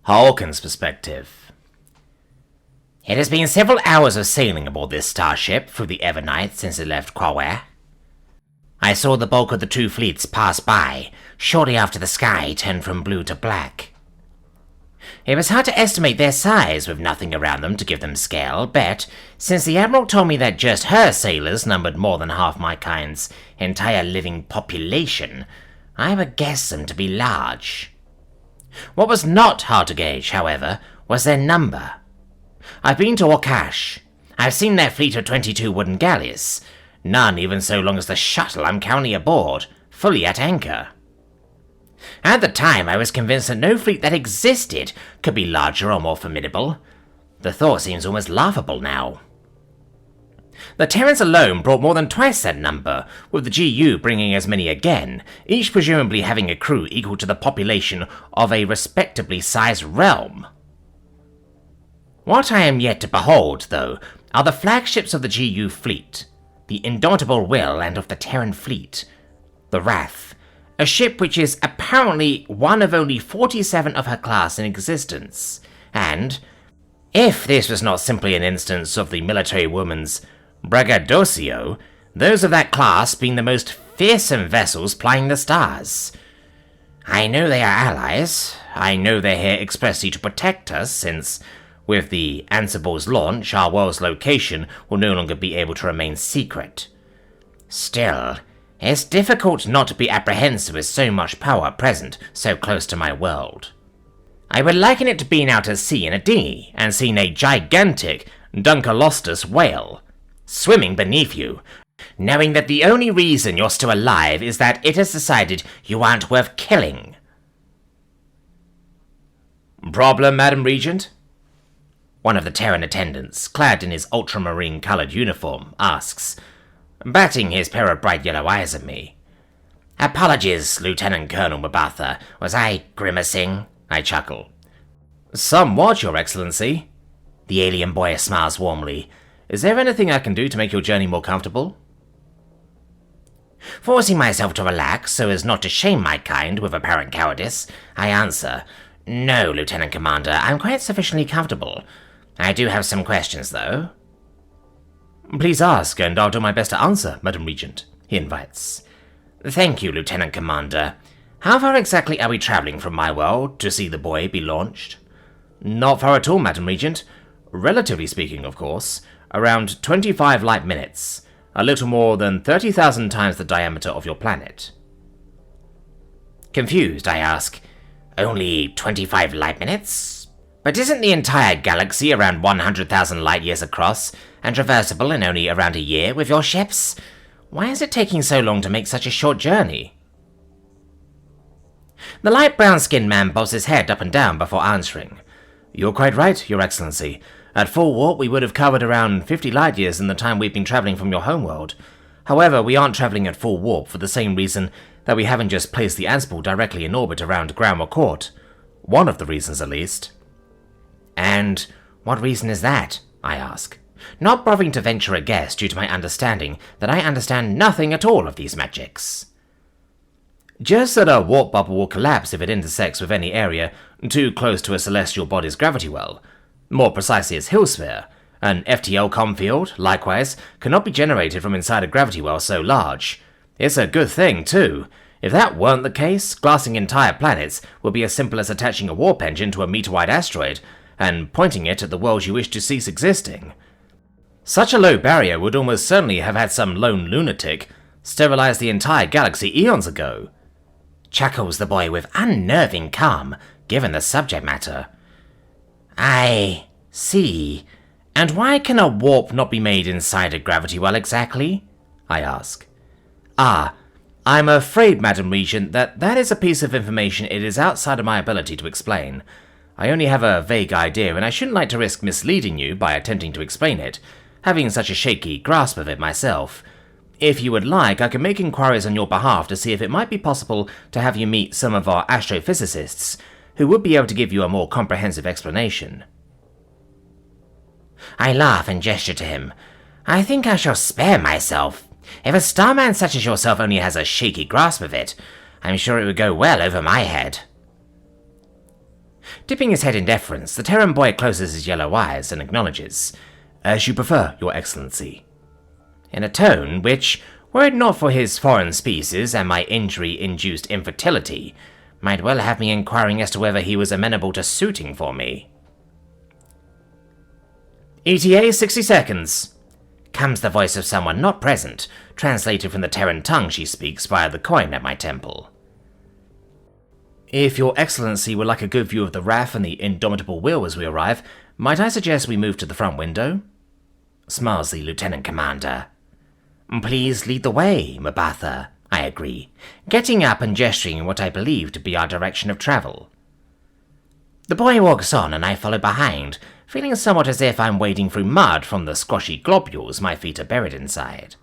Hawkins' perspective. It has been several hours of sailing aboard this starship through the Evernight since it left Quaware. I saw the bulk of the two fleets pass by, shortly after the sky turned from blue to black. It was hard to estimate their size with nothing around them to give them scale, but since the Admiral told me that just her sailors numbered more than half my kind's entire living population, I would guess them to be large. What was not hard to gauge, however, was their number. I've been to Wakash. I've seen their fleet of 22 wooden galleys, none even so long as the shuttle I'm currently aboard, fully at anchor. At the time, I was convinced that no fleet that existed could be larger or more formidable. The thought seems almost laughable now. The Terrans alone brought more than twice that number, with the GU bringing as many again, each presumably having a crew equal to the population of a respectably sized realm. What I am yet to behold, though, are the flagships of the GU fleet, the Indomitable Will and of the Terran fleet, the Wrath, a ship which is apparently one of only 47 of her class in existence, and, if this was not simply an instance of the military woman's braggadocio, those of that class being the most fearsome vessels plying the stars. I know they are allies. I know they're here expressly to protect us, since, with the Ansible's launch, our world's location will no longer be able to remain secret. Still, it's difficult not to be apprehensive with so much power present so close to my world. I would liken it to being out at sea in a dinghy and seeing a gigantic Duncolostus whale swimming beneath you, knowing that the only reason you're still alive is that it has decided you aren't worth killing. Problem, Madam Regent? One of the Terran attendants, clad in his ultramarine-coloured uniform, asks, batting his pair of bright yellow eyes at me. Apologies, Lieutenant Colonel Mabatha. Was I grimacing? I chuckle. Somewhat, Your Excellency. The alien boy smiles warmly. Is there anything I can do to make your journey more comfortable? Forcing myself to relax so as not to shame my kind with apparent cowardice, I answer, No, Lieutenant Commander, I'm quite sufficiently comfortable. I do have some questions, though. Please ask, and I'll do my best to answer, Madam Regent, he invites. Thank you, Lieutenant Commander. How far exactly are we travelling from my world to see the buoy be launched? Not far at all, Madam Regent. Relatively speaking, of course. Around 25 light minutes, a little more than 30,000 times the diameter of your planet. Confused, I ask, only 25 light minutes? But isn't the entire galaxy around 100,000 light years across, and traversable in only around a year with your ships? Why is it taking so long to make such a short journey? The light brown-skinned man bobs his head up and down before answering. You're quite right, Your Excellency. At full warp, we would have covered around 50 light years in the time we've been travelling from your homeworld. However, we aren't travelling at full warp for the same reason that we haven't just placed the Ansible directly in orbit around Ground Court. One of the reasons, at least. And what reason is that? I ask, not bothering to venture a guess due to my understanding that I understand nothing at all of these magics. Just that a warp bubble will collapse if it intersects with any area too close to a celestial body's gravity well. More precisely its hill sphere. An FTL com field, likewise, cannot be generated from inside a gravity well so large. It's a good thing, too. If that weren't the case, glassing entire planets would be as simple as attaching a warp engine to a meter-wide asteroid and pointing it at the world you wish to cease existing. Such a low barrier would almost certainly have had some lone lunatic sterilize the entire galaxy eons ago. Chuckles the boy with unnerving calm, given the subject matter. I see. And why can a warp not be made inside a gravity well exactly? I ask. I'm afraid, Madam Regent, that is a piece of information it is outside of my ability to explain. I only have a vague idea, and I shouldn't like to risk misleading you by attempting to explain it, having such a shaky grasp of it myself. If you would like, I can make inquiries on your behalf to see if it might be possible to have you meet some of our astrophysicists, who would be able to give you a more comprehensive explanation. I laugh and gesture to him. I think I shall spare myself. If a starman such as yourself only has a shaky grasp of it, I'm sure it would go well over my head. Dipping his head in deference, the Terran boy closes his yellow eyes and acknowledges, "As you prefer, Your Excellency," in a tone which, were it not for his foreign species and my injury-induced infertility, might well have me inquiring as to whether he was amenable to suiting for me. "ETA 60 seconds, comes the voice of someone not present, translated from the Terran tongue she speaks via the coin at my temple. "If Your Excellency would like a good view of the RAF and the indomitable will as we arrive, might I suggest we move to the front window?" smiles the Lieutenant Commander. "Please lead the way, Mabatha," I agree, getting up and gesturing in what I believe to be our direction of travel. The boy walks on and I follow behind, feeling somewhat as if I'm wading through mud from the squashy globules my feet are buried inside.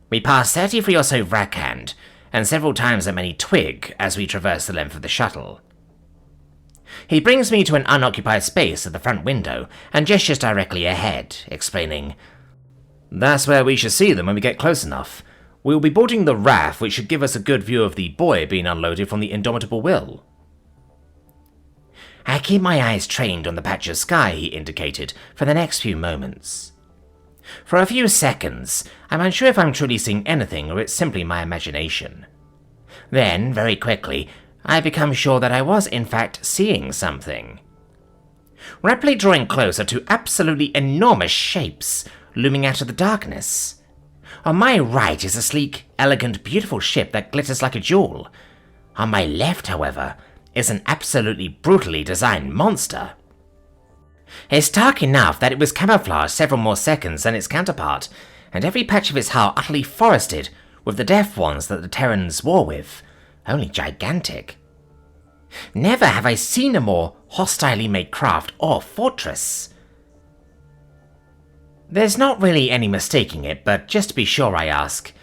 We pass 33 or so Vrakhand, and several times that many twig as we traverse the length of the shuttle. He brings me to an unoccupied space at the front window and gestures directly ahead, explaining, "That's where we should see them when we get close enough. We will be boarding the RAF, which should give us a good view of the boy being unloaded from the indomitable will." I keep my eyes trained on the patch of sky he indicated for the next few moments. For a few seconds, I'm unsure if I'm truly seeing anything or it's simply my imagination. Then, very quickly, I become sure that I was in fact seeing something. Rapidly drawing closer to absolutely enormous shapes looming out of the darkness. On my right is a sleek, elegant, beautiful ship that glitters like a jewel. On my left, however, is an absolutely brutally designed monster. It's dark enough that it was camouflaged several more seconds than its counterpart, and every patch of its hull utterly forested with the death ones that the Terrans war with, only gigantic. Never have I seen a more hostilely made craft or fortress. There's not really any mistaking it, but just to be sure I ask,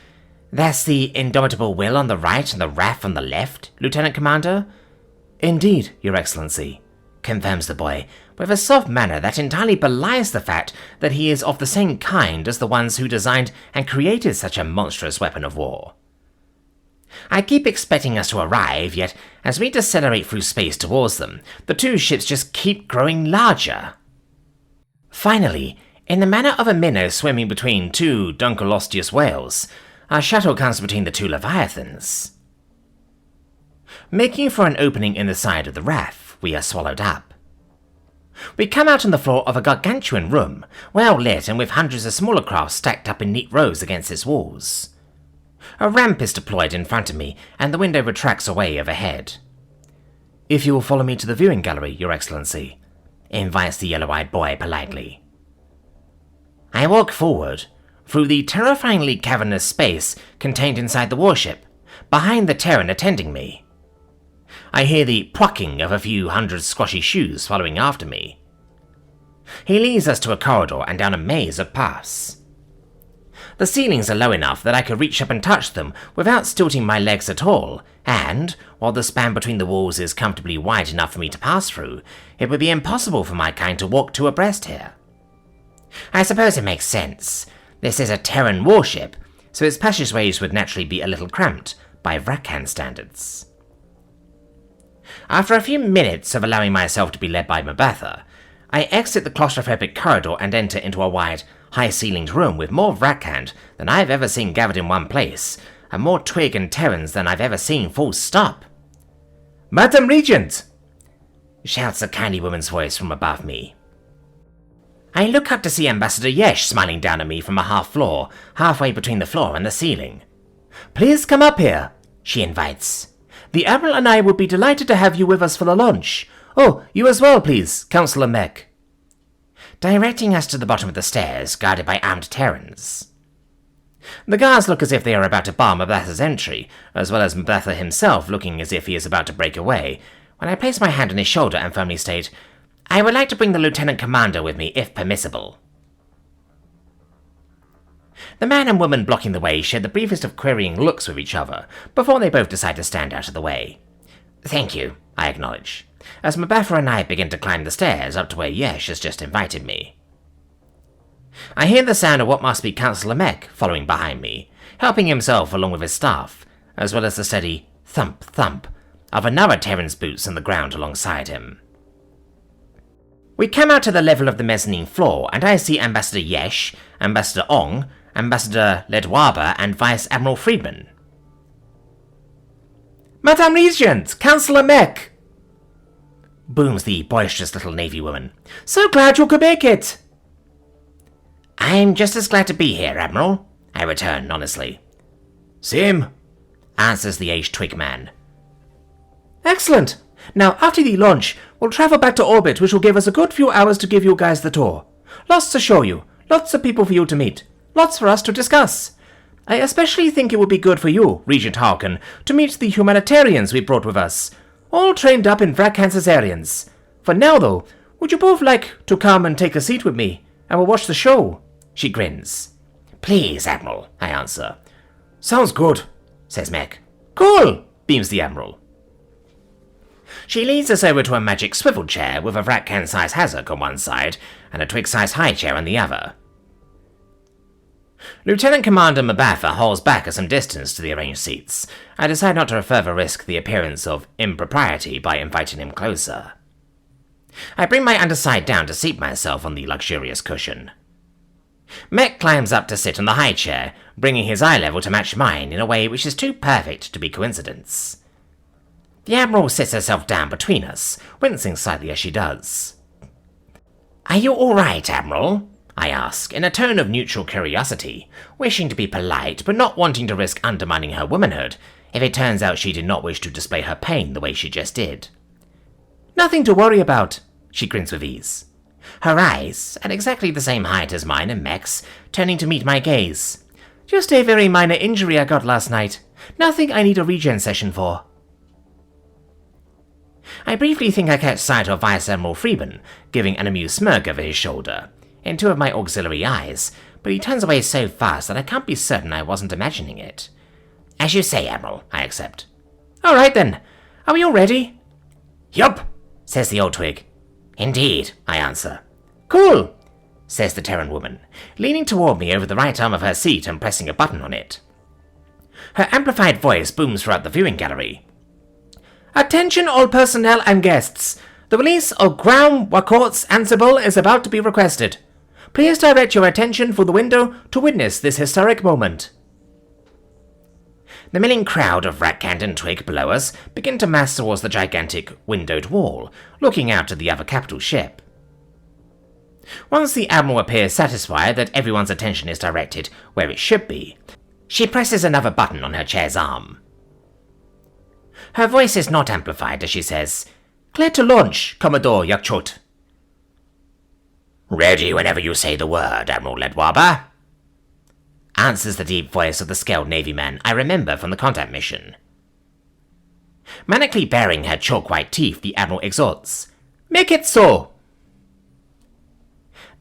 "That's the indomitable will on the right and the RAF on the left, Lieutenant Commander?" "Indeed, Your Excellency," confirms the boy, with a soft manner that entirely belies the fact that he is of the same kind as the ones who designed and created such a monstrous weapon of war. I keep expecting us to arrive, yet as we decelerate through space towards them, the two ships just keep growing larger. Finally, in the manner of a minnow swimming between two dunkleosteus whales, our shuttle comes between the two leviathans. Making for an opening in the side of the RAF, we are swallowed up. We come out on the floor of a gargantuan room, well lit and with hundreds of smaller craft stacked up in neat rows against its walls. A ramp is deployed in front of me, and the window retracts away overhead. "If you will follow me to the viewing gallery, Your Excellency," invites the yellow-eyed boy politely. I walk forward, through the terrifyingly cavernous space contained inside the warship, behind the Terran attending me. I hear the plucking of a few hundred squashy shoes following after me. He leads us to a corridor and down a maze of paths. The ceilings are low enough that I could reach up and touch them without stilting my legs at all, and, while the span between the walls is comfortably wide enough for me to pass through, it would be impossible for my kind to walk two abreast here. I suppose it makes sense. This is a Terran warship, so its passageways would naturally be a little cramped by Vrakhand standards. After a few minutes of allowing myself to be led by Mabatha, I exit the claustrophobic corridor and enter into a wide, high-ceilinged room with more Vrakhand than I've ever seen gathered in one place, and more twig and Terrans than I've ever seen full stop. "Madam Regent!" shouts a kindly woman's voice from above me. I look up to see Ambassador Yesh smiling down at me from a half-floor, halfway between the floor and the ceiling. "Please come up here," she invites. "The Admiral and I would be delighted to have you with us for the lunch. Oh, you as well, please, Councillor Mech." Directing us to the bottom of the stairs, guarded by armed Terrans. The guards look as if they are about to bar Mabatha's entry, as well as Mabatha himself looking as if he is about to break away, when I place my hand on his shoulder and firmly state, "I would like to bring the Lieutenant Commander with me, if permissible." The man and woman blocking the way share the briefest of querying looks with each other, before they both decide to stand out of the way. "Thank you," I acknowledge, as Mabatha and I begin to climb the stairs up to where Yesh has just invited me. I hear the sound of what must be Councillor Mech following behind me, helping himself along with his staff, as well as the steady thump-thump of another Terran's boots on the ground alongside him. We come out to the level of the mezzanine floor, and I see Ambassador Yesh, Ambassador Ong, Ambassador Ledwaba, and Vice Admiral Friedman. "Madame Regent, Councillor Mech!" booms the boisterous little Navy woman. "So glad you could make it!" "I'm just as glad to be here, Admiral," I return honestly. "Same," answers the aged twig man. "Excellent! Now, after the launch, we'll travel back to orbit, which will give us a good few hours to give you guys the tour. Lots to show you, lots of people for you to meet, lots for us to discuss. I especially think it would be good for you, Regent Harkin, to meet the humanitarians we brought with us, all trained up in Vrakhansasarians. For now, though, would you both like to come and take a seat with me, and we'll watch the show?" She grins. "Please, Admiral," I answer. "Sounds good," says Mech. "Cool," beams the Admiral. She leads us over to a magic swivel chair with a Vrakhan-sized hassock on one side and a twig-sized high chair on the other. Lieutenant Commander Mabatha hauls back at some distance to the arranged seats. I decide not to further risk the appearance of impropriety by inviting him closer. I bring my underside down to seat myself on the luxurious cushion. Mech climbs up to sit on the high chair, bringing his eye level to match mine in a way which is too perfect to be coincidence. The Admiral sits herself down between us, wincing slightly as she does. "Are you all right, Admiral?" I ask, in a tone of neutral curiosity, wishing to be polite but not wanting to risk undermining her womanhood if it turns out she did not wish to display her pain the way she just did. "Nothing to worry about," she grins with ease. Her eyes, at exactly the same height as mine and Mech's, turning to meet my gaze. "Just a very minor injury I got last night. Nothing I need a regen session for." I briefly think I catch sight of Vice Admiral Friedman, giving an amused smirk over his shoulder, in two of my auxiliary eyes, but he turns away so fast that I can't be certain I wasn't imagining it. "As you say, Admiral," I accept. "All right then. Are we all ready?" "Yup," says the old twig. "Indeed," I answer. "Cool," says the Terran woman, leaning toward me over the right arm of her seat and pressing a button on it. Her amplified voice booms throughout the viewing gallery. "Attention all personnel and guests. The release of Ground Wakort's Ansible is about to be requested. Please direct your attention for the window to witness this historic moment." The milling crowd of Ratkand and Twig below us begin to mass towards the gigantic windowed wall, looking out to the other capital ship. Once the Admiral appears satisfied that everyone's attention is directed where it should be, she presses another button on her chair's arm. Her voice is not amplified as she says, "Clear to launch, Commodore Yakchot." "Ready whenever you say the word, Admiral Ledwaba," answers the deep voice of the scaled Navy man I remember from the contact mission. Manically baring her chalk-white teeth, the Admiral exhorts, "Make it so!"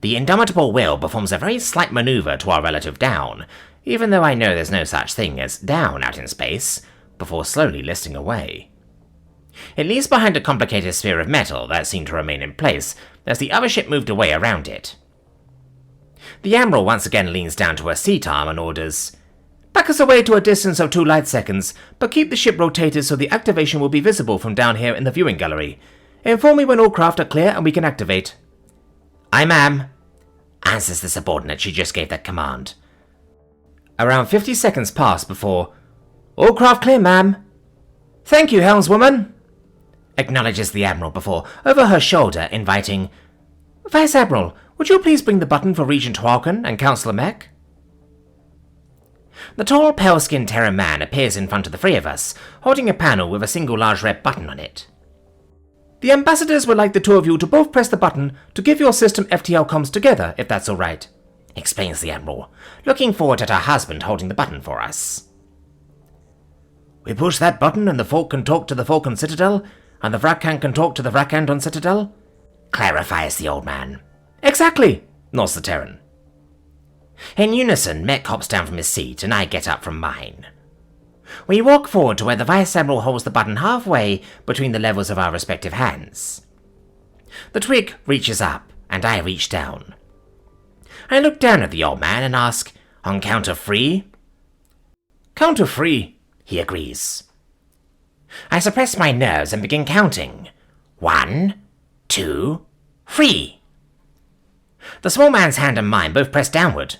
The indomitable will performs a very slight maneuver to our relative down, even though I know there's no such thing as down out in space, before slowly listing away. It leaves behind a complicated sphere of metal that seemed to remain in place as the other ship moved away around it. The Admiral once again leans down to her seat arm and orders, "Back us away to a distance of 2 light seconds, but keep the ship rotated so the activation will be visible from down here in the viewing gallery. Inform me when all craft are clear and we can activate." "Aye, ma'am," answers the subordinate she just gave that command. Around 50 seconds pass before, "All craft clear, ma'am." "Thank you, helmswoman," acknowledges the Admiral before, over her shoulder, inviting, "Vice Admiral, would you please bring the button for Regent Harkin and Councillor Mech?" The tall, pale-skinned Terran man appears in front of the 3 of us, holding a panel with a single large red button on it. "The ambassadors would like the 2 of you to both press the button to give your system FTL comms together, if that's all right," explains the Admiral, looking forward at her husband holding the button for us. "We push that button and the Folk can talk to the Folk on Citadel, and the Vrakhan can talk to the Vrakhan on Citadel?" clarifies the old man. "Exactly," nods the Terran. In unison, Mech hops down from his seat and I get up from mine. We walk forward to where the Vice Admiral holds the button halfway between the levels of our respective hands. The twig reaches up, and I reach down. I look down at the old man and ask, "On count of 3?" "Count of 3, he agrees. I suppress my nerves and begin counting. 1, 2, 3. The small man's hand and mine both press downward.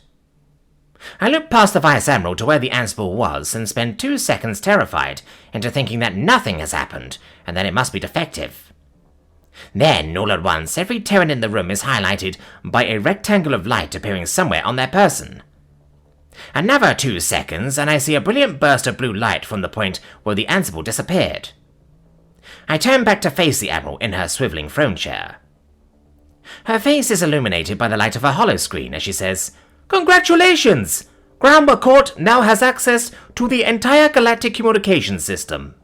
I look past the Vice Admiral to where the Ansible was and spend 2 seconds terrified into thinking that nothing has happened and that it must be defective. Then, all at once, every Terran in the room is highlighted by a rectangle of light appearing somewhere on their person. Another 2 seconds, and I see a brilliant burst of blue light from the point where the Ansible disappeared. I turn back to face the Admiral in her swiveling throne chair. Her face is illuminated by the light of a holoscreen as she says, "Congratulations! Ground McCourt now has access to the entire galactic communications system."